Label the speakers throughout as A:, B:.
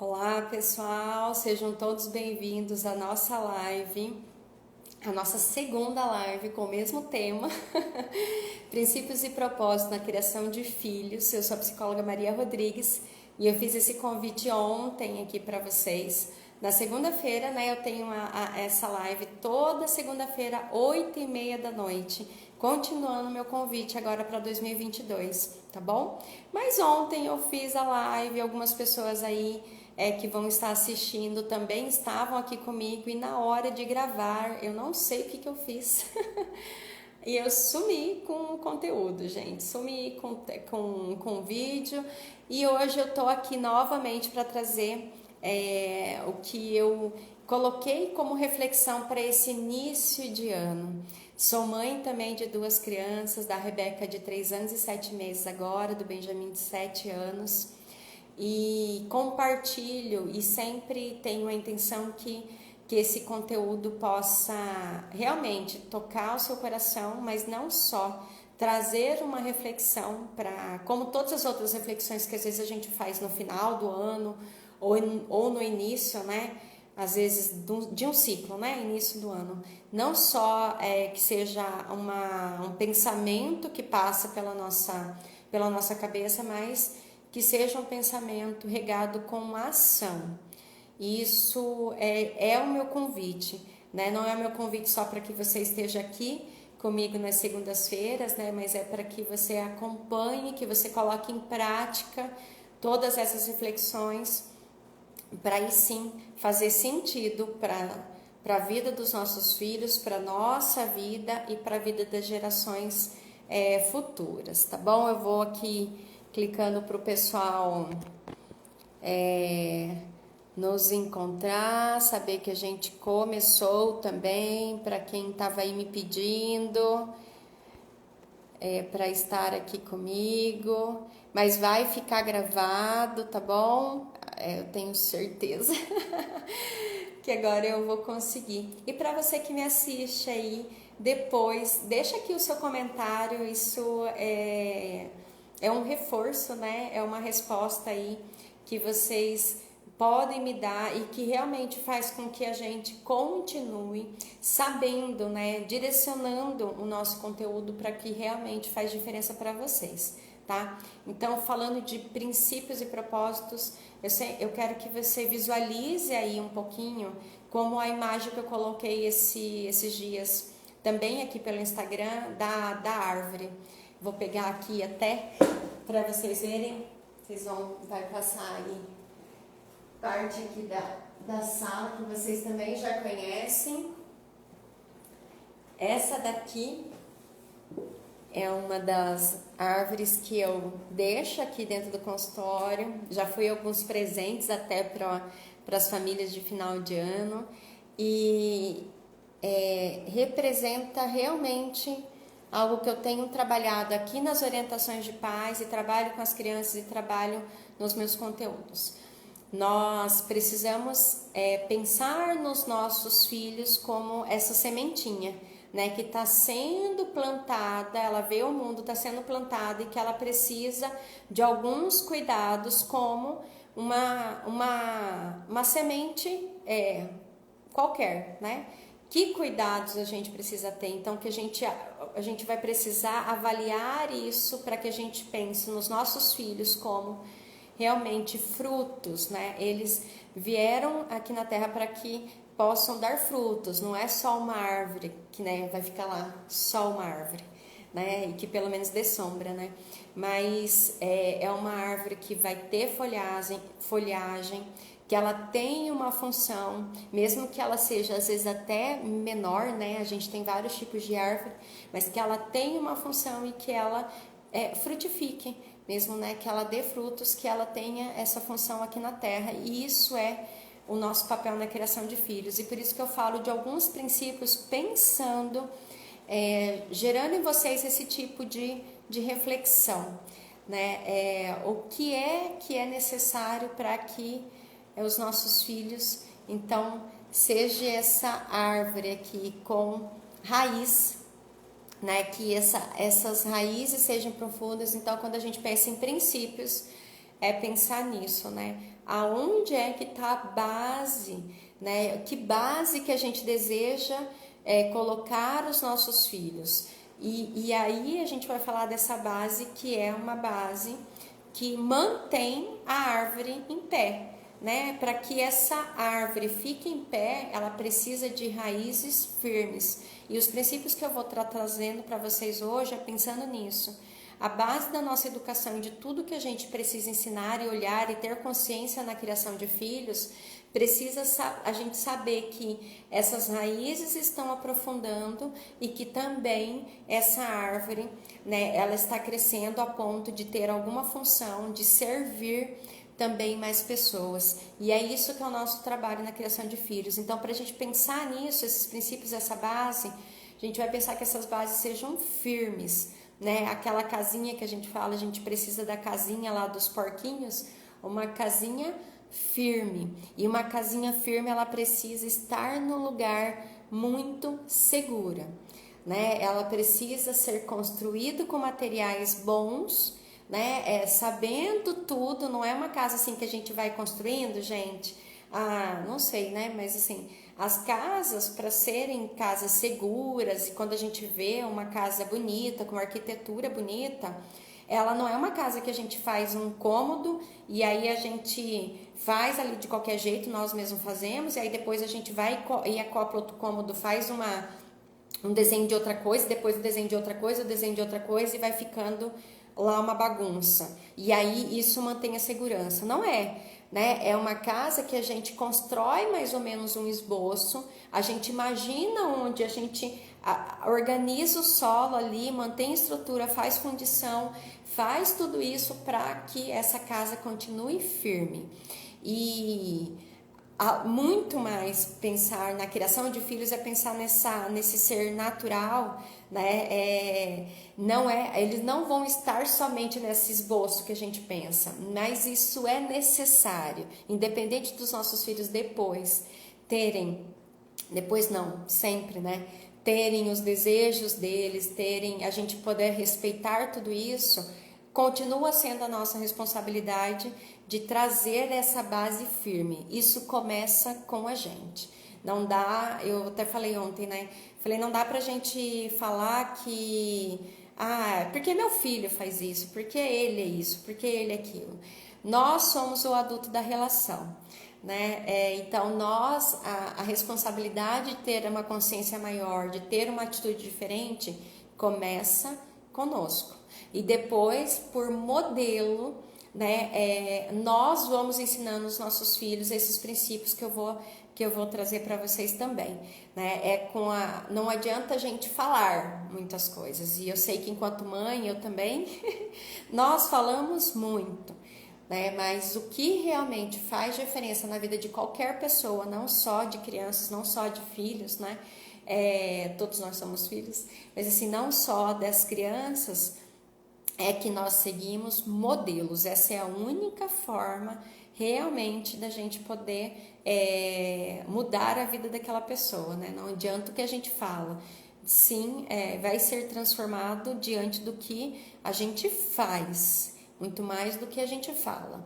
A: Olá pessoal, sejam todos bem-vindos à nossa live, a nossa segunda live com o mesmo tema, Princípios e Propósitos na Criação de Filhos. Eu sou a psicóloga Maria Rodrigues e eu fiz esse convite ontem aqui para vocês. Na segunda-feira, né, eu tenho essa live toda segunda-feira, 8h30 da noite, continuando meu convite agora para 2022, tá bom? Mas ontem eu fiz a live, algumas pessoas aí que vão estar assistindo também estavam aqui comigo e na hora de gravar, eu não sei o que eu fiz. E eu sumi com o conteúdo, gente, sumi com o vídeo e hoje eu tô aqui novamente para trazer o que eu coloquei como reflexão para esse início de ano. Sou mãe também de 2 crianças, da Rebeca de 3 anos e 7 meses agora, do Benjamin de 7 anos, e compartilho e sempre tenho a intenção que esse conteúdo possa realmente tocar o seu coração, mas não só trazer uma reflexão para, como todas as outras reflexões que às vezes a gente faz no final do ano ou no início, né? Às vezes de um ciclo, né? Início do ano. Não só que seja um pensamento que passa pela nossa cabeça, mas que seja um pensamento regado com ação. Isso é o meu convite, né? Não é o meu convite só para que você esteja aqui comigo nas segundas-feiras, né? Mas é para que você acompanhe, que você coloque em prática todas essas reflexões, para aí sim fazer sentido para a vida dos nossos filhos, para a nossa vida e para a vida das gerações futuras, tá bom? Eu vou aqui clicando para o pessoal nos encontrar, saber que a gente começou também, para quem estava aí me pedindo para estar aqui comigo, mas vai ficar gravado, tá bom? Eu tenho certeza que agora eu vou conseguir. E para você que me assiste aí depois, deixa aqui o seu comentário, isso é um reforço, né? É uma resposta aí que vocês podem me dar e que realmente faz com que a gente continue sabendo, né, direcionando o nosso conteúdo para que realmente faz diferença para vocês, tá? Então, falando de princípios e propósitos, eu quero que você visualize aí um pouquinho como a imagem que eu coloquei esses dias também aqui pelo Instagram da árvore. Vou pegar aqui até para vocês verem, vai passar aí parte aqui da sala que vocês também já conhecem. Essa daqui é uma das árvores que eu deixo aqui dentro do consultório. Já fui alguns presentes até para as famílias de final de ano e representa realmente algo que eu tenho trabalhado aqui nas orientações de pais e trabalho com as crianças e trabalho nos meus conteúdos. Nós precisamos pensar nos nossos filhos como essa sementinha, né, que está sendo plantada, ela vê o mundo, está sendo plantada e que ela precisa de alguns cuidados, como uma semente qualquer, né? Que cuidados a gente precisa ter? Então, que a gente vai precisar avaliar isso para que a gente pense nos nossos filhos como realmente frutos, né? Eles vieram aqui na Terra para que possam dar frutos, não é só uma árvore que, né, vai ficar lá, só uma árvore, né? E que pelo menos dê sombra, né? Mas é uma árvore que vai ter folhagem, que ela tem uma função, mesmo que ela seja às vezes até menor, né? A gente tem vários tipos de árvore, mas que ela tem uma função e que ela frutifique, mesmo, né, que ela dê frutos, que ela tenha essa função aqui na Terra. E isso é o nosso papel na criação de filhos. E por isso que eu falo de alguns princípios pensando, gerando em vocês esse tipo de reflexão, né? O que é necessário para que os nossos filhos, então, seja essa árvore aqui com raiz, né, que essas raízes sejam profundas. Então, quando a gente pensa em princípios, é pensar nisso, né? Aonde é que está a base, né? Que base que a gente deseja colocar os nossos filhos? E aí a gente vai falar dessa base que é uma base que mantém a árvore em pé, né? Para que essa árvore fique em pé, ela precisa de raízes firmes. E os princípios que eu vou estar trazendo para vocês hoje é pensando nisso. A base da nossa educação e de tudo que a gente precisa ensinar e olhar e ter consciência na criação de filhos, precisa a gente saber que essas raízes estão aprofundando e que também essa árvore, né, ela está crescendo a ponto de ter alguma função, de servir também mais pessoas. E é isso que é o nosso trabalho na criação de filhos. Então, para a gente pensar nisso, esses princípios, essa base, a gente vai pensar que essas bases sejam firmes, né? Aquela casinha que a gente fala, a gente precisa da casinha lá dos porquinhos, uma casinha firme. E uma casinha firme, ela precisa estar no lugar muito segura, né? Ela precisa ser construída com materiais bons, né? Sabendo tudo, não é uma casa assim que a gente vai construindo, gente. Ah, não sei, né? Mas assim, as casas, para serem casas seguras, e quando a gente vê uma casa bonita, com uma arquitetura bonita, ela não é uma casa que a gente faz um cômodo e aí a gente faz ali de qualquer jeito, nós mesmos fazemos, e aí depois a gente vai e acopla outro cômodo, faz um desenho de outra coisa, depois o desenho de outra coisa, o desenho de outra coisa, e vai ficando lá uma bagunça. E aí isso mantém a segurança. Não é, né? É uma casa que a gente constrói mais ou menos um esboço, a gente imagina onde a gente organiza o solo ali, mantém estrutura, faz fundição, faz tudo isso para que essa casa continue firme. E muito mais pensar na criação de filhos é pensar nesse ser natural, né? Eles não vão estar somente nesse esboço que a gente pensa, mas isso é necessário, independente dos nossos filhos depois não, sempre, né? Terem os desejos deles, a gente poder respeitar tudo isso, continua sendo a nossa responsabilidade de trazer essa base firme. Isso começa com a gente. Não dá, eu até falei ontem, né? Falei, não dá pra gente falar que porque meu filho faz isso, porque ele é isso, porque ele é aquilo. Nós somos o adulto da relação, né? Então a responsabilidade de ter uma consciência maior, de ter uma atitude diferente, começa conosco. E depois, por modelo, né, nós vamos ensinando os nossos filhos esses princípios que eu vou trazer para vocês também, né? Não adianta a gente falar muitas coisas, e eu sei que enquanto mãe, eu também, nós falamos muito, né? Mas o que realmente faz diferença na vida de qualquer pessoa, não só de crianças, não só de filhos, né? Todos nós somos filhos, mas assim, não só das crianças, é que nós seguimos modelos. Essa é a única forma realmente da gente poder mudar a vida daquela pessoa, né? Não adianta o que a gente fala. Sim, vai ser transformado diante do que a gente faz, muito mais do que a gente fala.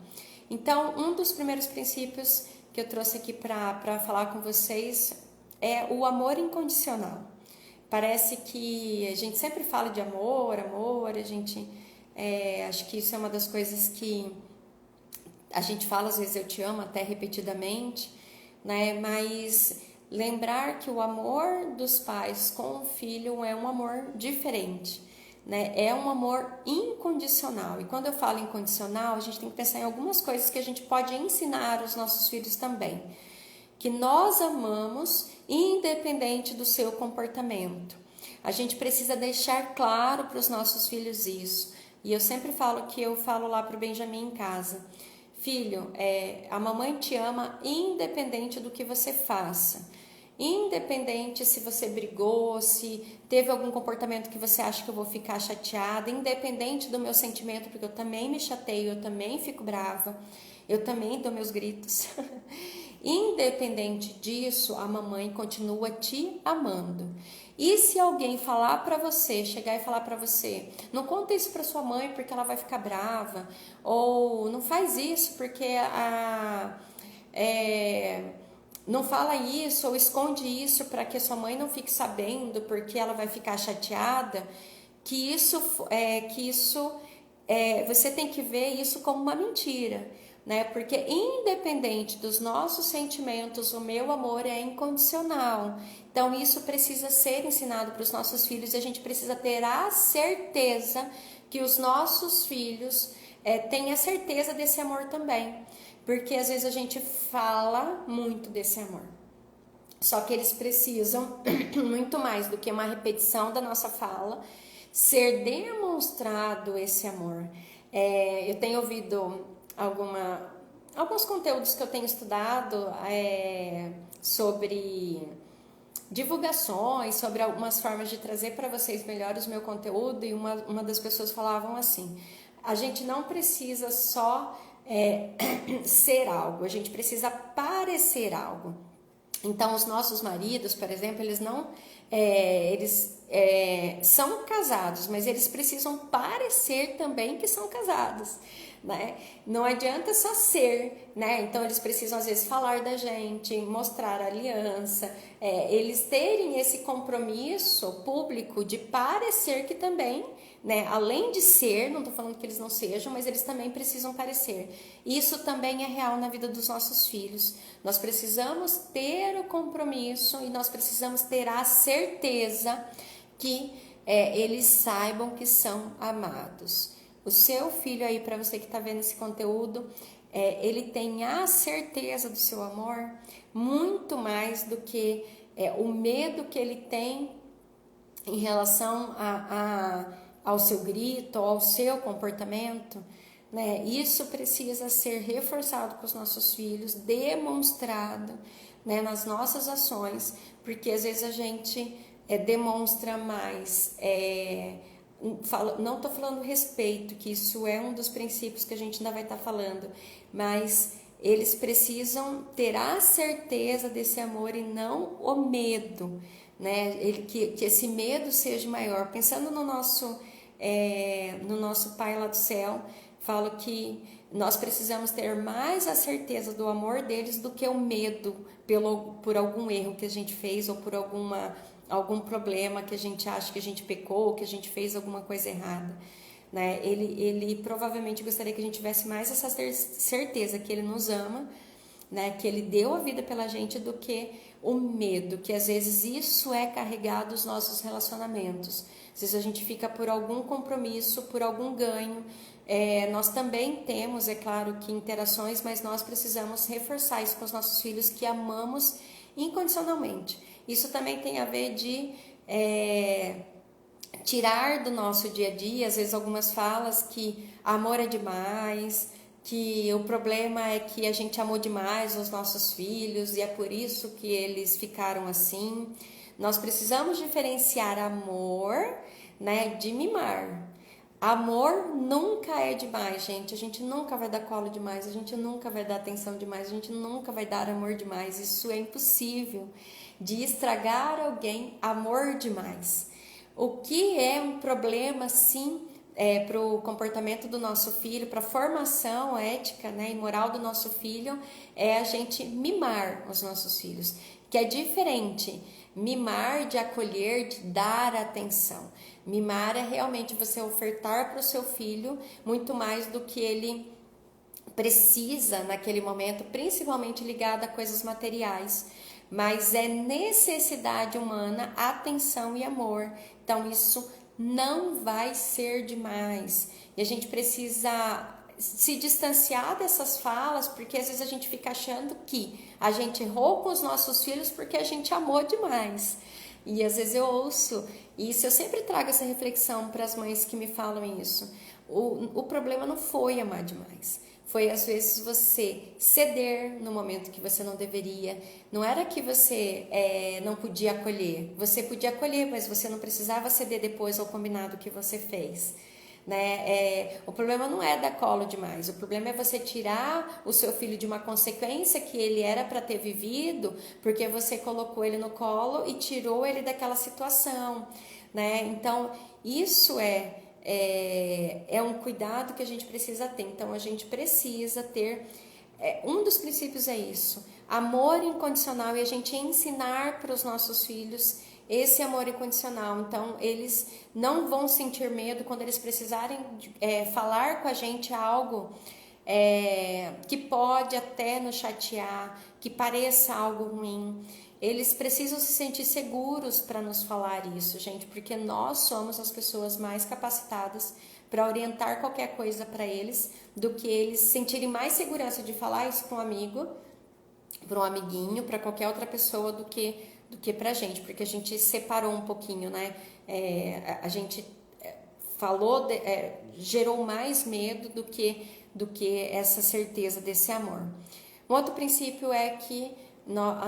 A: Então, um dos primeiros princípios que eu trouxe aqui para falar com vocês é o amor incondicional. Parece que a gente sempre fala de amor, a gente... acho que isso é uma das coisas que a gente fala, às vezes eu te amo até repetidamente, né? Mas lembrar que o amor dos pais com o filho é um amor diferente, né? É um amor incondicional. E quando eu falo incondicional, a gente tem que pensar em algumas coisas que a gente pode ensinar aos nossos filhos também. Que nós amamos independente do seu comportamento. A gente precisa deixar claro para os nossos filhos isso. E eu sempre falo que eu falo lá para o Benjamin em casa. Filho, a mamãe te ama independente do que você faça. Independente se você brigou, se teve algum comportamento que você acha que eu vou ficar chateada, independente do meu sentimento, porque eu também me chateio, eu também fico brava, eu também dou meus gritos. Independente disso, a mamãe continua te amando. E se alguém falar para você, chegar e falar para você, não conta isso para sua mãe porque ela vai ficar brava, ou não faz isso porque não fala isso ou esconde isso para que a sua mãe não fique sabendo porque ela vai ficar chateada, você tem que ver isso como uma mentira, né? Porque independente dos nossos sentimentos, o meu amor é incondicional. Então isso precisa ser ensinado para os nossos filhos e a gente precisa ter a certeza que os nossos filhos têm a certeza desse amor também. Porque às vezes a gente fala muito desse amor. Só que eles precisam, muito mais do que uma repetição da nossa fala, ser demonstrado esse amor. Eu tenho ouvido alguns conteúdos que eu tenho estudado sobre divulgações, sobre algumas formas de trazer para vocês melhor o meu conteúdo, e uma das pessoas falavam assim: a gente não precisa só ser algo, a gente precisa parecer algo. Então, os nossos maridos, por exemplo, eles são casados, mas eles precisam parecer também que são casados, né? Não adianta só ser, né? Então, eles precisam, às vezes, falar da gente, mostrar a aliança, eles terem esse compromisso público de parecer que também, né? Além de ser, não estou falando que eles não sejam, mas eles também precisam parecer. Isso também é real na vida dos nossos filhos. Nós precisamos ter o compromisso e nós precisamos ter a certeza que eles saibam que são amados. O seu filho aí, para você que está vendo esse conteúdo, ele tem a certeza do seu amor muito mais do que o medo que ele tem em relação ao seu grito, ao seu comportamento, né? Isso precisa ser reforçado com os nossos filhos, demonstrado, né, nas nossas ações, porque às vezes a gente demonstra mais, não estou falando respeito, que isso é um dos princípios que a gente ainda vai estar falando, mas eles precisam ter a certeza desse amor e não o medo, né? Que esse medo seja maior. Pensando no nosso Pai lá do céu, falo que nós precisamos ter mais a certeza do amor deles do que o medo por algum erro que a gente fez ou por algum problema que a gente acha que a gente pecou, que a gente fez alguma coisa errada, né? Ele provavelmente gostaria que a gente tivesse mais essa certeza que ele nos ama, né? Que ele deu a vida pela gente, do que o medo, que às vezes isso é carregado nos nossos relacionamentos. Às vezes a gente fica por algum compromisso, por algum ganho. Nós também temos, é claro, que interações, mas nós precisamos reforçar isso com os nossos filhos, que amamos incondicionalmente. Isso também tem a ver de tirar do nosso dia a dia, às vezes, algumas falas que amor é demais, que o problema é que a gente amou demais os nossos filhos e é por isso que eles ficaram assim. Nós precisamos diferenciar amor, né, de mimar. Amor nunca é demais, gente. A gente nunca vai dar colo demais, a gente nunca vai dar atenção demais, a gente nunca vai dar amor demais. Isso é impossível de estragar alguém, amor demais. O que é um problema, sim, para o comportamento do nosso filho, para a formação ética, né, e moral do nosso filho, é a gente mimar os nossos filhos, que é diferente. Mimar de acolher, de dar atenção. Mimar é realmente você ofertar para o seu filho muito mais do que ele precisa naquele momento, principalmente ligado a coisas materiais. Mas é necessidade humana, atenção e amor. Então isso não vai ser demais. E a gente precisa se distanciar dessas falas, porque às vezes a gente fica achando que a gente errou com os nossos filhos porque a gente amou demais. E às vezes eu ouço isso, eu sempre trago essa reflexão para as mães que me falam isso. O problema não foi amar demais. Foi, às vezes, você ceder no momento que você não deveria. Não era que você não podia acolher. Você podia acolher, mas você não precisava ceder depois ao combinado que você fez, né? O problema não é dar colo demais, o problema é você tirar o seu filho de uma consequência que ele era para ter vivido, porque você colocou ele no colo e tirou ele daquela situação, né? Então, isso é um cuidado que a gente precisa ter. Então, a gente precisa ter, um dos princípios é isso, amor incondicional, e a gente ensinar para os nossos filhos esse amor incondicional. Então, eles não vão sentir medo quando eles precisarem falar com a gente algo que pode até nos chatear, que pareça algo ruim. Eles precisam se sentir seguros para nos falar isso, gente, porque nós somos as pessoas mais capacitadas para orientar qualquer coisa para eles, do que eles sentirem mais segurança de falar isso para um amigo, para um amiguinho, para qualquer outra pessoa do que pra gente, porque a gente separou um pouquinho, né? A gente falou, gerou mais medo do que essa certeza desse amor. Um outro princípio é que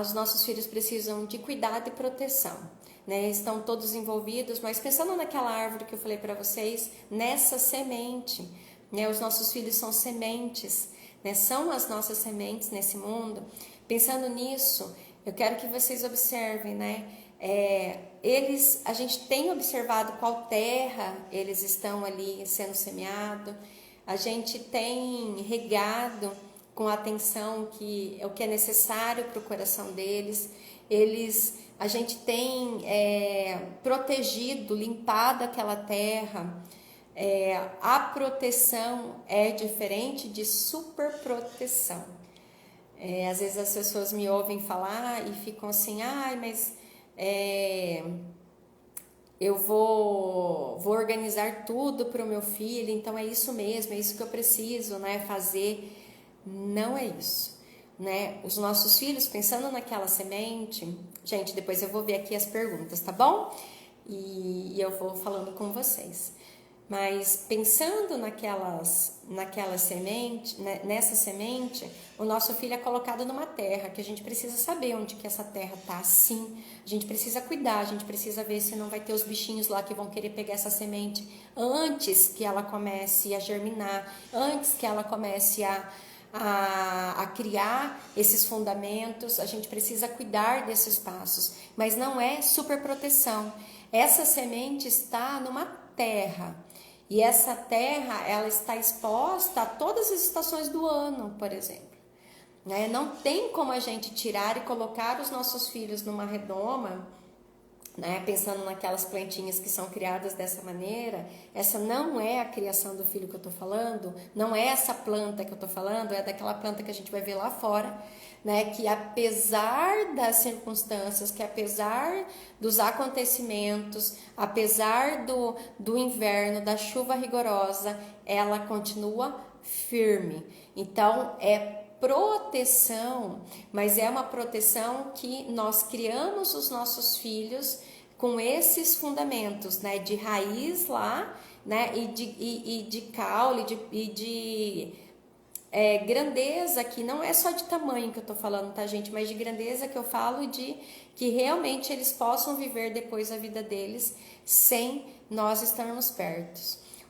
A: os nossos filhos precisam de cuidado e proteção, né? Estão todos envolvidos, mas pensando naquela árvore que eu falei para vocês, nessa semente, né? Os nossos filhos são sementes, né? São as nossas sementes nesse mundo. Pensando nisso, eu quero que vocês observem, né? A gente tem observado qual terra eles estão ali sendo semeado. A gente tem regado com atenção o que é necessário para o coração deles. A gente tem protegido, limpado aquela terra. A proteção é diferente de superproteção. Às vezes as pessoas me ouvem falar e ficam assim, mas eu vou organizar tudo para o meu filho, então é isso mesmo, é isso que eu preciso, né, fazer. Não é isso, né? Os nossos filhos, pensando naquela semente, gente, depois eu vou ver aqui as perguntas, tá bom? E eu vou falando com vocês. Mas pensando naquela semente, né, nessa semente, o nosso filho é colocado numa terra que a gente precisa saber onde que essa terra tá, sim. A gente precisa cuidar, a gente precisa ver se não vai ter os bichinhos lá que vão querer pegar essa semente antes que ela comece a germinar, antes que ela comece a criar esses fundamentos. A gente precisa cuidar desses passos, mas não é super proteção. Essa semente está numa terra. E essa terra, ela está exposta a todas as estações do ano, por exemplo. Né? Não tem como a gente tirar e colocar os nossos filhos numa redoma, né? Pensando naquelas plantinhas que são criadas dessa maneira. Essa não é a criação do filho que eu estou falando, não é essa planta que eu estou falando, é daquela planta que a gente vai ver lá fora, né? Que apesar das circunstâncias, que apesar dos acontecimentos, apesar do inverno, da chuva rigorosa, ela continua firme. Então, proteção, mas é uma proteção que nós criamos os nossos filhos com esses fundamentos, né, de raiz lá, né, e de caule, e de grandeza, que não é só de tamanho que eu tô falando, tá, gente, mas de grandeza, que eu falo de que realmente eles possam viver depois a vida deles sem nós estarmos perto.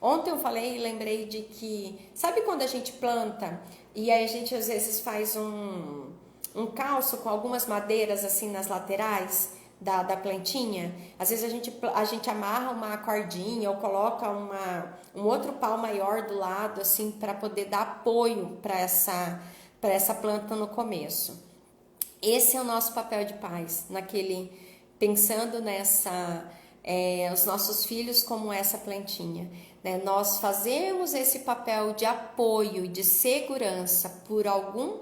A: Ontem eu falei e lembrei de que, sabe quando a gente planta e aí a gente às vezes faz um calço com algumas madeiras assim nas laterais da plantinha? Às vezes a gente amarra uma cordinha ou coloca um outro pau maior do lado assim para poder dar apoio para essa planta no começo. Esse é o nosso papel de pais, pensando os nossos filhos como essa plantinha, né? Nós fazemos esse papel de apoio e de segurança por algum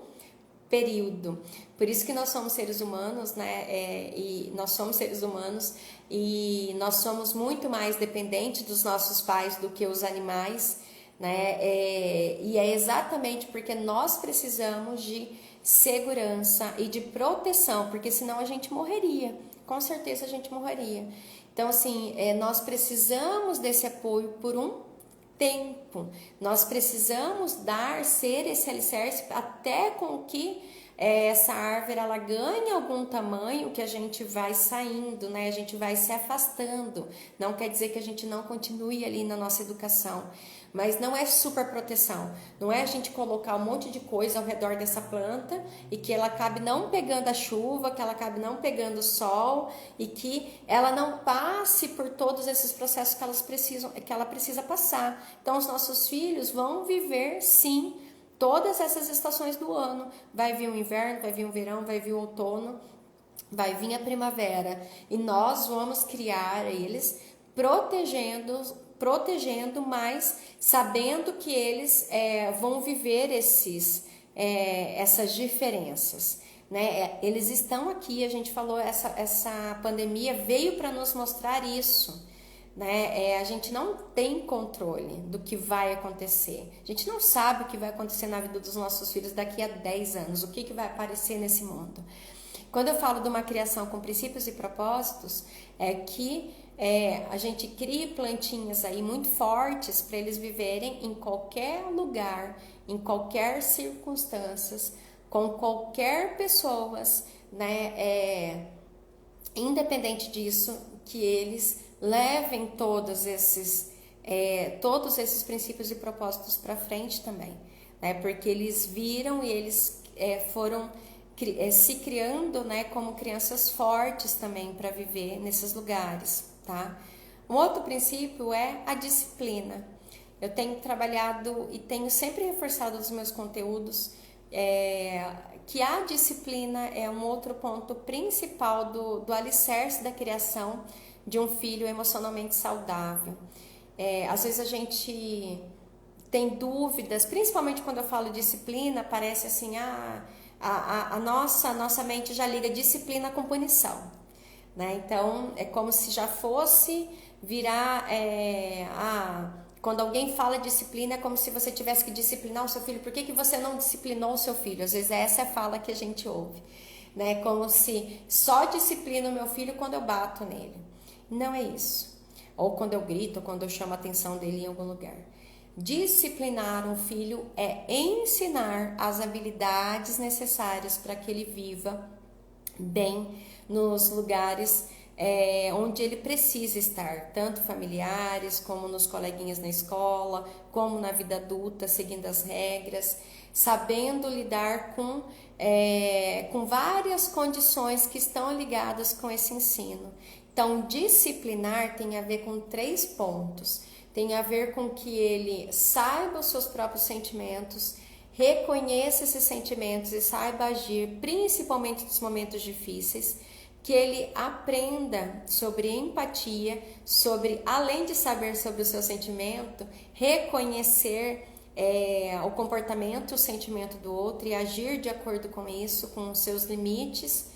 A: período. Por isso que nós somos seres humanos, né? E nós somos seres humanos e nós somos muito mais dependentes dos nossos pais do que os animais, né? E é exatamente porque nós precisamos de segurança e de proteção, porque senão a gente morreria, com certeza a gente morreria. Então, assim, nós precisamos desse apoio por um tempo. Nós precisamos ser esse alicerce até com que essa árvore ela ganhe algum tamanho, que a gente vai saindo, né? A gente vai se afastando. Não quer dizer que a gente não continue ali na nossa educação, mas não é super proteção. Não é a gente colocar um monte de coisa ao redor dessa planta e que ela acabe não pegando a chuva, que ela acabe não pegando o sol e que ela não passe por todos esses processos que ela precisa passar. Então, os nossos filhos vão viver, sim, todas essas estações do ano. Vai vir o inverno, vai vir o verão, vai vir o outono, vai vir a primavera. E nós vamos criar eles protegendo, mas sabendo que eles vão viver essas diferenças. Né? Eles estão aqui, a gente falou, essa pandemia veio para nos mostrar isso. Né? A gente não tem controle do que vai acontecer. A gente não sabe o que vai acontecer na vida dos nossos filhos daqui a 10 anos, o que vai aparecer nesse mundo. Quando eu falo de uma criação com princípios e propósitos, é que a gente cria plantinhas aí muito fortes para eles viverem em qualquer lugar, em qualquer circunstâncias, com qualquer pessoas, né? Independente disso, que eles levem todos esses princípios e propósitos para frente também, né? Porque eles viram e eles foram se criando, né, como crianças fortes também para viver nesses lugares, tá? Um outro princípio é a disciplina. Eu tenho trabalhado e tenho sempre reforçado nos meus conteúdos que a disciplina é um outro ponto principal do alicerce da criação de um filho emocionalmente saudável. Às vezes a gente tem dúvidas, principalmente quando eu falo disciplina, parece assim, a nossa mente já liga disciplina com punição, né? Então, é como se já fosse virar... quando alguém fala disciplina, é como se você tivesse que disciplinar o seu filho. Por que você não disciplinou o seu filho? Às vezes essa é a fala que a gente ouve, né? Como se só disciplino o meu filho quando eu bato nele. Não é isso. Ou quando eu grito, ou quando eu chamo a atenção dele em algum lugar. Disciplinar um filho é ensinar as habilidades necessárias para que ele viva bem nos lugares onde ele precisa estar, tanto familiares, como nos coleguinhas na escola, como na vida adulta, seguindo as regras, sabendo lidar com várias condições que estão ligadas com esse ensino. Então, disciplinar tem a ver com 3 pontos. Tem a ver com que ele saiba os seus próprios sentimentos, reconheça esses sentimentos e saiba agir, principalmente nos momentos difíceis, que ele aprenda sobre empatia, além de saber sobre o seu sentimento, reconhecer o comportamento, o sentimento do outro e agir de acordo com isso, com os seus limites,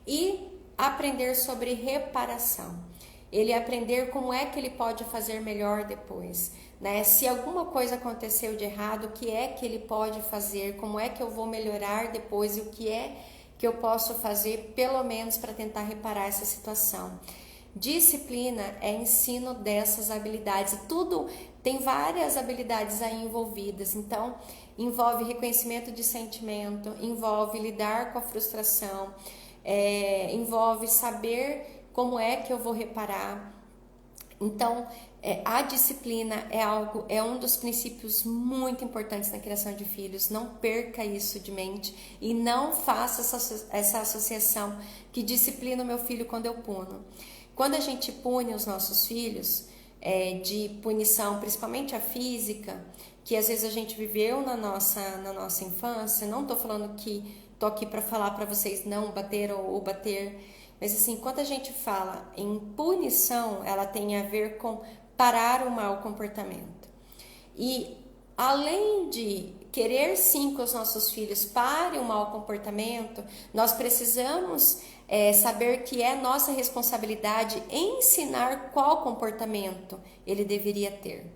A: e aprender sobre reparação. Ele aprender como é que ele pode fazer melhor depois, né? Se alguma coisa aconteceu de errado, o que é que ele pode fazer, como é que eu vou melhorar depois e o que é que eu posso fazer, pelo menos, para tentar reparar essa situação. Disciplina é ensino dessas habilidades. Tudo tem várias habilidades aí envolvidas, então envolve reconhecimento de sentimento, envolve lidar com a frustração, envolve saber como é que eu vou reparar. Então, a disciplina é um dos princípios muito importantes na criação de filhos. Não perca isso de mente e não faça essa associação que disciplina o meu filho quando eu puno. Quando a gente pune os nossos filhos, de punição, principalmente a física, que às vezes a gente viveu na nossa infância, não estou falando que estou aqui para falar para vocês não bater ou bater, mas assim, quando a gente fala em punição, ela tem a ver com parar o mau comportamento. E além de querer sim que os nossos filhos parem o mau comportamento, nós precisamos saber que é nossa responsabilidade ensinar qual comportamento ele deveria ter.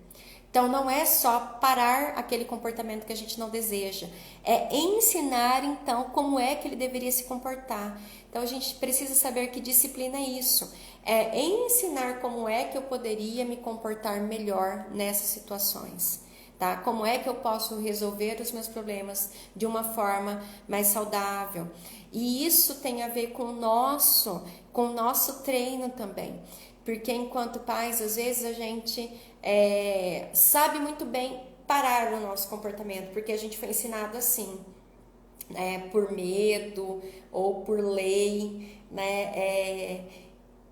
A: Então não é só parar aquele comportamento que a gente não deseja, é ensinar então como é que ele deveria se comportar. Então a gente precisa saber que disciplina é isso, é ensinar como é que eu poderia me comportar melhor nessas situações. Tá? Como é que eu posso resolver os meus problemas de uma forma mais saudável? E isso tem a ver com o nosso treino também. Porque enquanto pais, às vezes a gente sabe muito bem parar o nosso comportamento, porque a gente foi ensinado assim, né? Por medo ou por lei, né?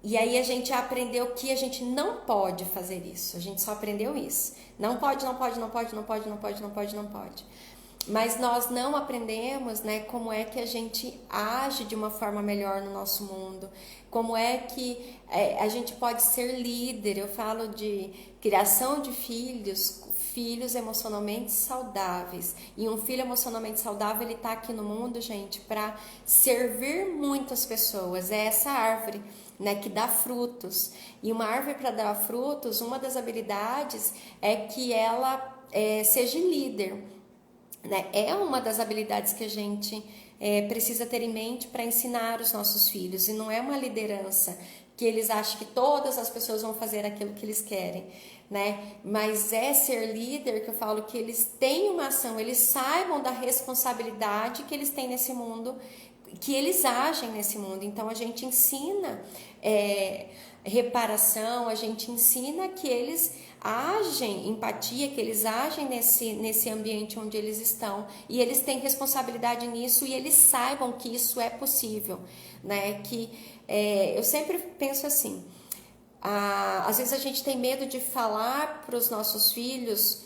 A: E aí a gente aprendeu que a gente não pode fazer isso. A gente só aprendeu isso. Não pode, não pode, não pode, não pode, não pode, não pode, não pode. Mas nós não aprendemos, né, como é que a gente age de uma forma melhor no nosso mundo, como é que a gente pode ser líder. Eu falo de criação de filhos emocionalmente saudáveis. E um filho emocionalmente saudável, ele tá aqui no mundo, gente, para servir muitas pessoas. É essa árvore, né, que dá frutos. E uma árvore para dar frutos, uma das habilidades é que ela seja líder. Né? É uma das habilidades que a gente precisa ter em mente para ensinar os nossos filhos. E não é uma liderança que eles acham que todas as pessoas vão fazer aquilo que eles querem, né? Mas é ser líder que eu falo que eles têm uma ação, eles saibam da responsabilidade que eles têm nesse mundo, que eles agem nesse mundo. Então a gente ensina reparação, a gente ensina que eles agem, empatia, que eles agem nesse ambiente onde eles estão, e eles têm responsabilidade nisso, e eles saibam que isso é possível, né? Que eu sempre penso assim, às vezes a gente tem medo de falar para os nossos filhos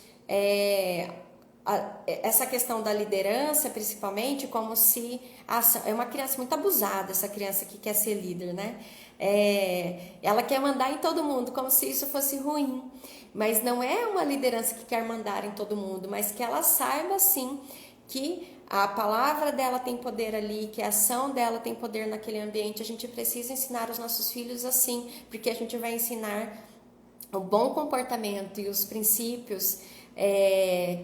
A: essa questão da liderança, principalmente, como se é uma criança muito abusada, essa criança que quer ser líder, né? Ela quer mandar em todo mundo, como se isso fosse ruim. Mas não é uma liderança que quer mandar em todo mundo, mas que ela saiba, sim, que a palavra dela tem poder ali, que a ação dela tem poder naquele ambiente. A gente precisa ensinar os nossos filhos assim, porque a gente vai ensinar o bom comportamento e os princípios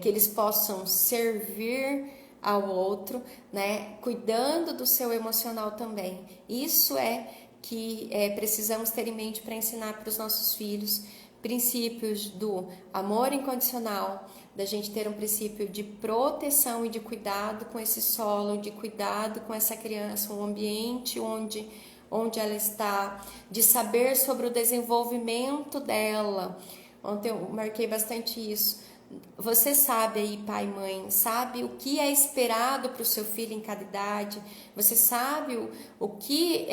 A: que eles possam servir ao outro, né? Cuidando do seu emocional também. Isso que precisamos ter em mente para ensinar para os nossos filhos. Princípios do amor incondicional, da gente ter um princípio de proteção e de cuidado com esse solo, de cuidado com essa criança, um ambiente onde ela está, de saber sobre o desenvolvimento dela. Ontem eu marquei bastante isso. Você sabe aí, pai e mãe, sabe o que é esperado para o seu filho em cada idade? Você sabe o que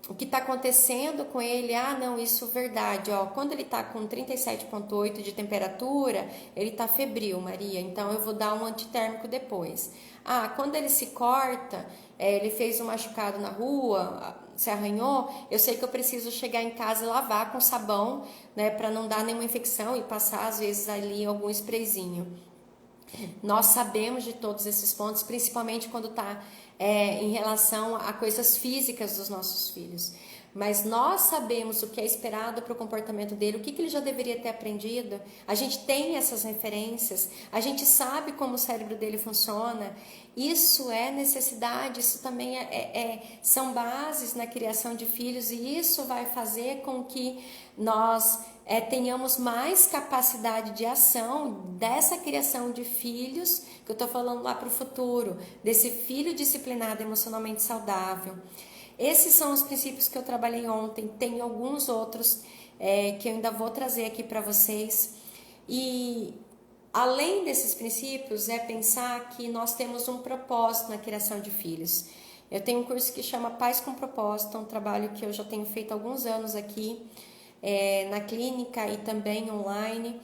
A: o que está acontecendo com ele? Ah, não, isso é verdade. Ó, quando ele está com 37,8 de temperatura, ele está febril, Maria, então eu vou dar um antitérmico depois. Ah, quando ele se corta, ele fez um machucado na rua, se arranhou, eu sei que eu preciso chegar em casa e lavar com sabão, né, para não dar nenhuma infecção e passar às vezes ali algum sprayzinho. Nós sabemos de todos esses pontos, principalmente quando está em relação a coisas físicas dos nossos filhos. Mas nós sabemos o que é esperado para o comportamento dele, o que ele já deveria ter aprendido. A gente tem essas referências, a gente sabe como o cérebro dele funciona. Isso é necessidade, isso também são bases na criação de filhos, e isso vai fazer com que nós tenhamos mais capacidade de ação dessa criação de filhos, que eu estou falando lá para o futuro, desse filho disciplinado, emocionalmente saudável. Esses são os princípios que eu trabalhei ontem, tem alguns outros que eu ainda vou trazer aqui para vocês. E além desses princípios, pensar que nós temos um propósito na criação de filhos. Eu tenho um curso que chama Pais com Propósito, um trabalho que eu já tenho feito há alguns anos aqui, na clínica e também online,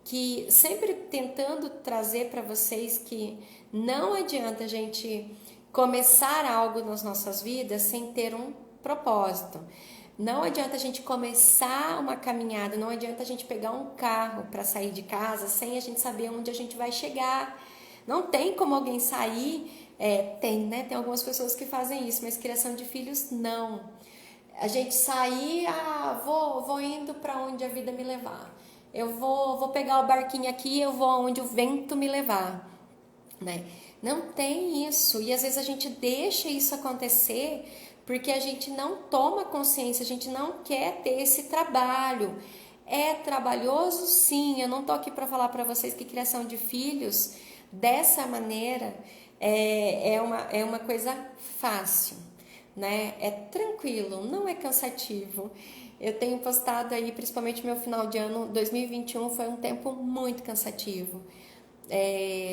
A: que sempre tentando trazer para vocês que não adianta a gente começar algo nas nossas vidas sem ter um propósito. Não adianta a gente começar uma caminhada, não adianta a gente pegar um carro para sair de casa sem a gente saber onde a gente vai chegar. Não tem como alguém sair, tem algumas pessoas que fazem isso, mas criação de filhos não. A gente sair, vou indo para onde a vida me levar. eu vou pegar o barquinho aqui, eu vou aonde o vento me levar, né? Não tem isso, e às vezes a gente deixa isso acontecer porque a gente não toma consciência, a gente não quer ter esse trabalho. É trabalhoso, sim. Eu não tô aqui para falar para vocês que criação de filhos dessa maneira é uma coisa fácil, né? É tranquilo, não é cansativo. Eu tenho postado aí, principalmente meu final de ano 2021 foi um tempo muito cansativo.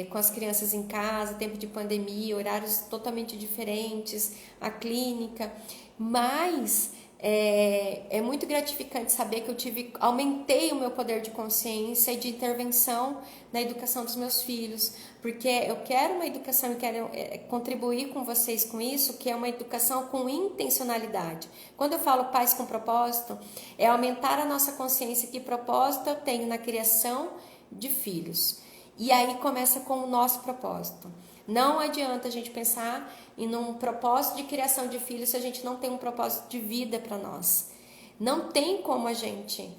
A: Com as crianças em casa, tempo de pandemia, horários totalmente diferentes, a clínica, mas é muito gratificante saber que aumentei o meu poder de consciência e de intervenção na educação dos meus filhos, porque eu quero uma educação e quero contribuir com vocês com isso, que é uma educação com intencionalidade. Quando eu falo pais com propósito, é aumentar a nossa consciência que propósito eu tenho na criação de filhos. E aí começa com o nosso propósito. Não adianta a gente pensar em um propósito de criação de filhos se a gente não tem um propósito de vida para nós. Não tem como a gente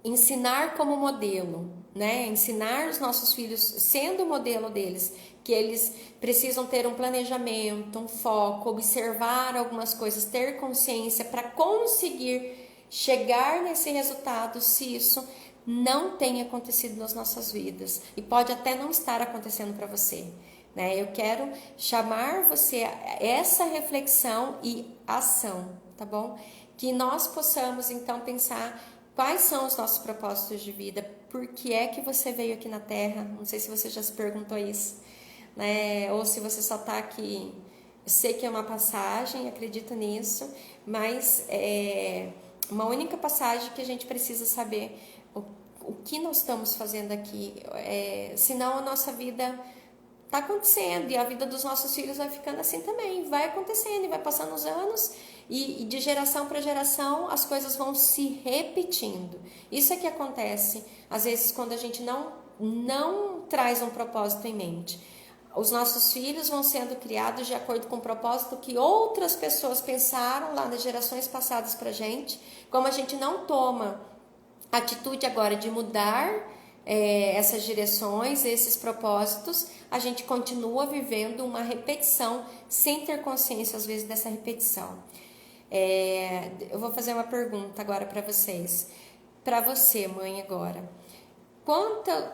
A: ensinar como modelo, né? Ensinar os nossos filhos sendo o modelo deles, que eles precisam ter um planejamento, um foco, observar algumas coisas, ter consciência para conseguir chegar nesse resultado, se isso não tem acontecido nas nossas vidas e pode até não estar acontecendo para você, né? Eu quero chamar você a essa reflexão e ação, tá bom? Que nós possamos então pensar quais são os nossos propósitos de vida, por que é que você veio aqui na Terra, não sei se você já se perguntou isso, né? Ou se você só está aqui, eu sei que é uma passagem, acredito nisso, mas é uma única passagem que a gente precisa saber o que nós estamos fazendo aqui, senão a nossa vida está acontecendo e a vida dos nossos filhos vai ficando assim também, vai acontecendo e vai passando os anos e de geração para geração as coisas vão se repetindo. Isso é que acontece às vezes quando a gente não traz um propósito em mente. Os nossos filhos vão sendo criados de acordo com o propósito que outras pessoas pensaram lá nas gerações passadas para a gente, como a gente não toma atitude agora de mudar essas direções, esses propósitos, a gente continua vivendo uma repetição sem ter consciência às vezes dessa repetição. Eu vou fazer uma pergunta agora para vocês. Para você, mãe, agora.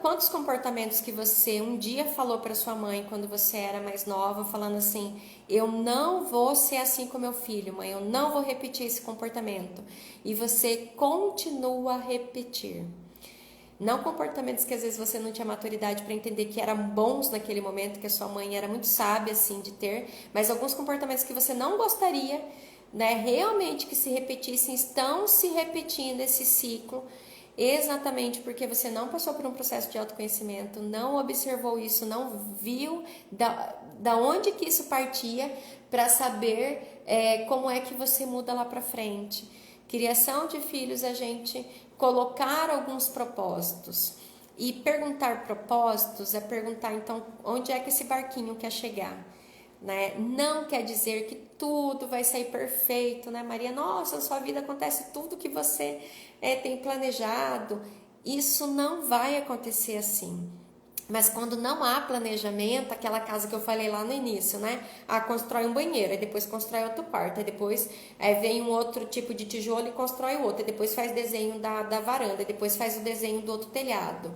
A: Quantos comportamentos que você um dia falou para sua mãe quando você era mais nova, falando assim, eu não vou ser assim com meu filho, mãe, eu não vou repetir esse comportamento. E você continua a repetir. Não comportamentos que às vezes você não tinha maturidade para entender que eram bons naquele momento, que a sua mãe era muito sábia assim de ter, mas alguns comportamentos que você não gostaria, né, realmente que se repetissem, estão se repetindo esse ciclo. Exatamente porque você não passou por um processo de autoconhecimento, não observou isso, não viu da onde que isso partia para saber como é que você muda lá para frente. Criação de filhos, a gente colocar alguns propósitos. E perguntar propósitos é perguntar, então, onde é que esse barquinho quer chegar? Né? Não quer dizer que tudo vai sair perfeito, né, Maria? Nossa, na sua vida acontece tudo que você tem planejado. Isso não vai acontecer assim. Mas quando não há planejamento, aquela casa que eu falei lá no início, né? Constrói um banheiro, aí depois constrói outro quarto, aí depois vem um outro tipo de tijolo e constrói outro, aí depois faz desenho da varanda, aí depois faz o desenho do outro telhado.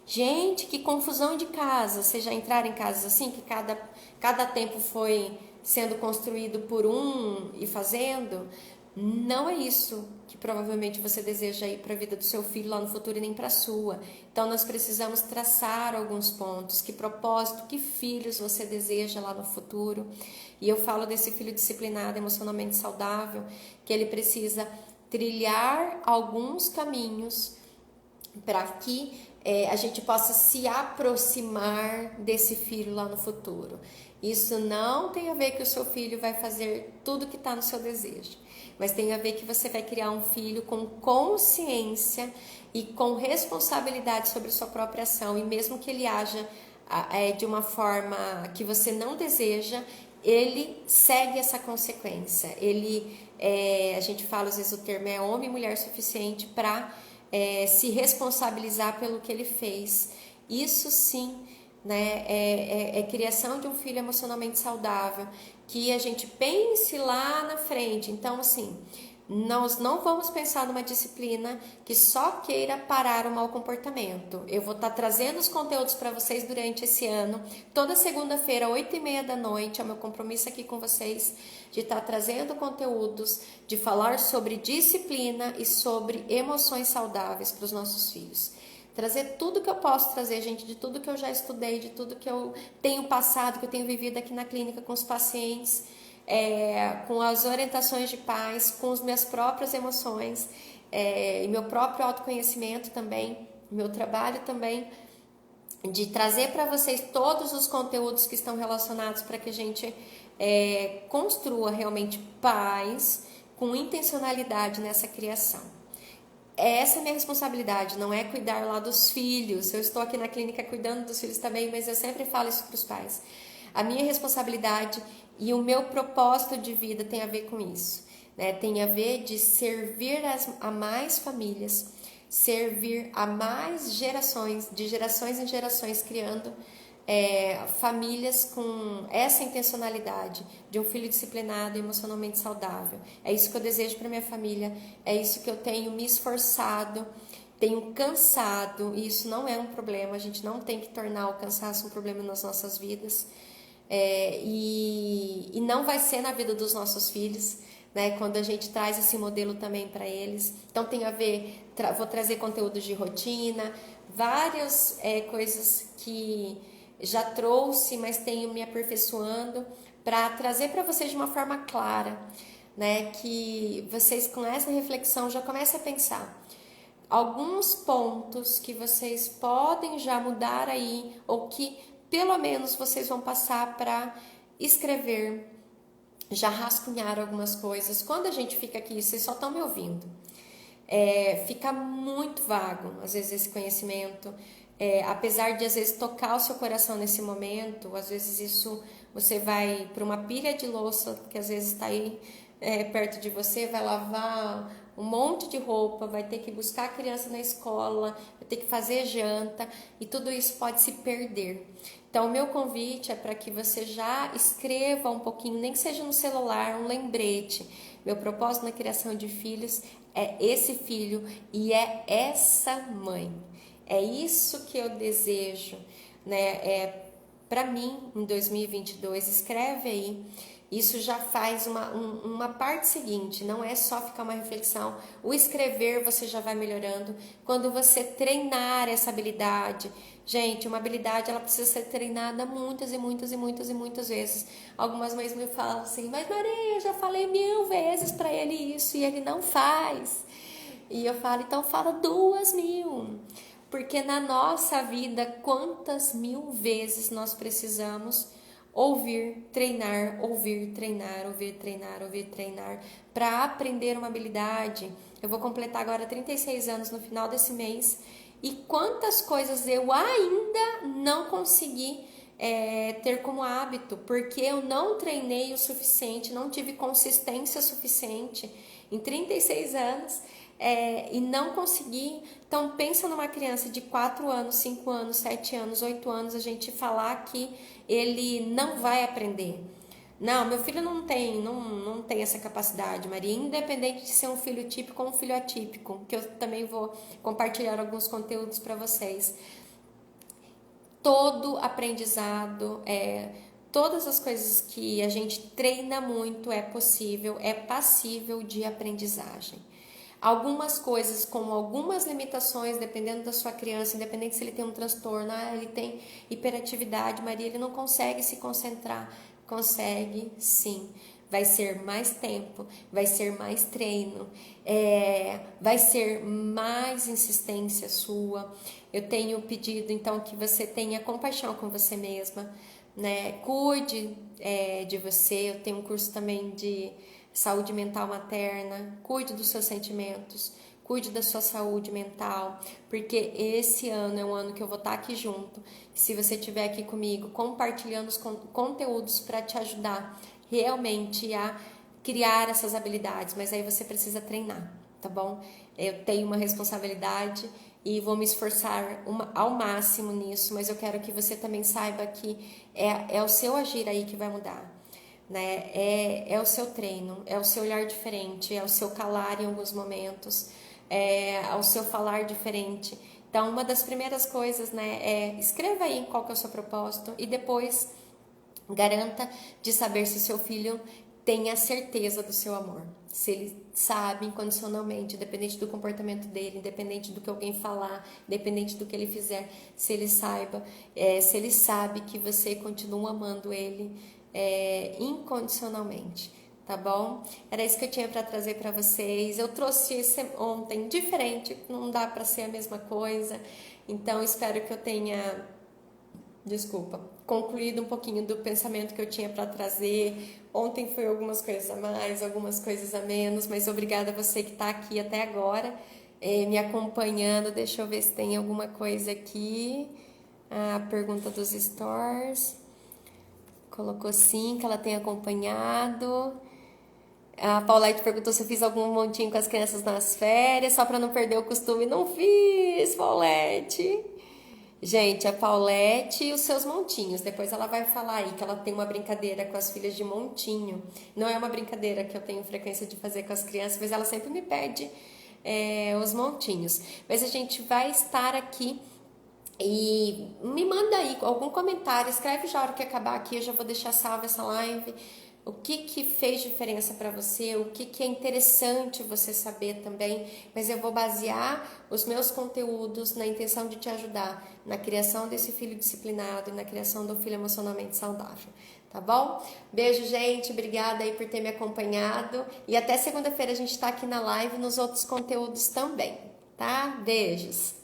A: Gente, que confusão de casas. Vocês já entraram em casas assim, que cada tempo foi sendo construído por um e fazendo? Não é isso que provavelmente você deseja ir para a vida do seu filho lá no futuro e nem para a sua. Então nós precisamos traçar alguns pontos, que propósito, que filhos você deseja lá no futuro. E eu falo desse filho disciplinado, emocionalmente saudável, que ele precisa trilhar alguns caminhos para que a gente possa se aproximar desse filho lá no futuro. Isso não tem a ver que o seu filho vai fazer tudo que está no seu desejo, mas tem a ver que você vai criar um filho com consciência e com responsabilidade sobre a sua própria ação, e mesmo que ele haja de uma forma que você não deseja, ele segue essa consequência. A gente fala às vezes o termo é homem e mulher suficiente para se responsabilizar pelo que ele fez. Isso sim, né, é criação de um filho emocionalmente saudável, que a gente pense lá na frente. Então, assim, nós não vamos pensar numa disciplina que só queira parar o mau comportamento. Eu vou estar trazendo os conteúdos para vocês durante esse ano. Toda segunda-feira, 8h30 da noite, é o meu compromisso aqui com vocês, de estar trazendo conteúdos, de falar sobre disciplina e sobre emoções saudáveis para os nossos filhos. Trazer tudo que eu posso trazer, gente, de tudo que eu já estudei, de tudo que eu tenho passado, que eu tenho vivido aqui na clínica com os pacientes, com as orientações de pais, com as minhas próprias emoções, e meu próprio autoconhecimento também, meu trabalho também, de trazer para vocês todos os conteúdos que estão relacionados para que a gente construa realmente paz com intencionalidade nessa criação. Essa é a minha responsabilidade, não é cuidar lá dos filhos. Eu estou aqui na clínica cuidando dos filhos também, mas eu sempre falo isso para os pais. A minha responsabilidade e o meu propósito de vida tem a ver com isso, né? Tem a ver de servir a mais famílias, servir a mais gerações, de gerações em gerações, criando famílias com essa intencionalidade de um filho disciplinado e emocionalmente saudável. É isso que eu desejo para minha família, é isso que eu tenho me esforçado, tenho cansado, e isso não é um problema, a gente não tem que tornar o cansaço um problema nas nossas vidas, e não vai ser na vida dos nossos filhos, né, quando a gente traz esse modelo também para eles. Então tem a ver, vou trazer conteúdos de rotina, várias coisas que já trouxe, mas tenho me aperfeiçoando para trazer para vocês de uma forma clara, né? Que vocês com essa reflexão já comecem a pensar alguns pontos que vocês podem já mudar aí, ou que pelo menos vocês vão passar para escrever, já rascunhar algumas coisas. Quando a gente fica aqui, vocês só estão me ouvindo, fica muito vago, às vezes, esse conhecimento. Apesar de às vezes tocar o seu coração nesse momento, às vezes isso você vai para uma pilha de louça que às vezes está aí perto de você, vai lavar um monte de roupa, vai ter que buscar a criança na escola, vai ter que fazer janta, e tudo isso pode se perder. Então, o meu convite é para que você já escreva um pouquinho, nem que seja no celular, um lembrete. Meu propósito na criação de filhos é esse filho e é essa mãe. É isso que eu desejo, né? Para mim, em 2022, escreve aí. Isso já faz uma parte seguinte, não é só ficar uma reflexão. O escrever você já vai melhorando. Quando você treinar essa habilidade, gente, uma habilidade ela precisa ser treinada muitas e muitas e muitas e muitas vezes. Algumas mães me falam assim, mas Maria, eu já falei 1000 vezes para ele isso e ele não faz. E eu falo, então fala 2000. Porque na nossa vida, quantas 1000 vezes nós precisamos ouvir, treinar, ouvir, treinar, ouvir, treinar, ouvir, treinar, para aprender uma habilidade. Eu vou completar agora 36 anos no final desse mês, e quantas coisas eu ainda não consegui ter como hábito, porque eu não treinei o suficiente, não tive consistência suficiente em 36 anos, e não consegui. Então pensa numa criança de 4 anos, 5 anos, 7 anos, 8 anos, a gente falar que ele não vai aprender. Não, meu filho não tem essa capacidade, Maria, independente de ser um filho típico ou um filho atípico, que eu também vou compartilhar alguns conteúdos para vocês. Todo aprendizado, todas as coisas que a gente treina muito é possível, é passível de aprendizagem. Algumas coisas com algumas limitações, dependendo da sua criança, independente se ele tem um transtorno, ele tem hiperatividade, Maria, ele não consegue se concentrar. Consegue, sim. Vai ser mais tempo, vai ser mais treino, vai ser mais insistência sua. Eu tenho pedido, então, que você tenha compaixão com você mesma, né? Cuide de você. Eu tenho um curso também de saúde mental materna. Cuide dos seus sentimentos, cuide da sua saúde mental, porque esse ano é um ano que eu vou estar aqui junto. Se você estiver aqui comigo, compartilhando os conteúdos para te ajudar realmente a criar essas habilidades, mas aí você precisa treinar. tá bom? Eu tenho uma responsabilidade e vou me esforçar ao máximo nisso, mas eu quero que você também saiba que é o seu agir aí que vai mudar, né? É o seu treino, é o seu olhar diferente, é o seu calar em alguns momentos, é o seu falar diferente. Então, uma das primeiras coisas, né, escreva aí qual que é o seu propósito e depois garanta de saber se o seu filho tem a certeza do seu amor. Se ele sabe incondicionalmente, independente do comportamento dele, independente do que alguém falar, independente do que ele fizer, se ele saiba, se ele sabe que você continua amando ele incondicionalmente, tá bom? Era isso que eu tinha para trazer para vocês. Eu trouxe esse ontem diferente, não dá para ser a mesma coisa. Então espero que eu tenha concluído um pouquinho do pensamento que eu tinha para trazer. Ontem foi algumas coisas a mais, algumas coisas a menos, mas obrigada a você que está aqui até agora, me acompanhando. Deixa eu ver se tem alguma coisa aqui. A pergunta dos stores. Colocou sim, que ela tem acompanhado. A Paulette perguntou se eu fiz algum montinho com as crianças nas férias, só para não perder o costume. Não fiz, Paulette. Gente, a Paulette e os seus montinhos. Depois ela vai falar aí que ela tem uma brincadeira com as filhas de montinho. Não é uma brincadeira que eu tenho frequência de fazer com as crianças, mas ela sempre me pede os montinhos. Mas a gente vai estar aqui e me manda aí algum comentário. Escreve já a hora que acabar aqui, eu já vou deixar salva essa live. O que fez diferença para você, o que é interessante você saber também, mas eu vou basear os meus conteúdos na intenção de te ajudar na criação desse filho disciplinado e na criação do filho emocionalmente saudável, tá bom? Beijo, gente, obrigada aí por ter me acompanhado e até segunda-feira a gente tá aqui na live nos outros conteúdos também, tá? Beijos!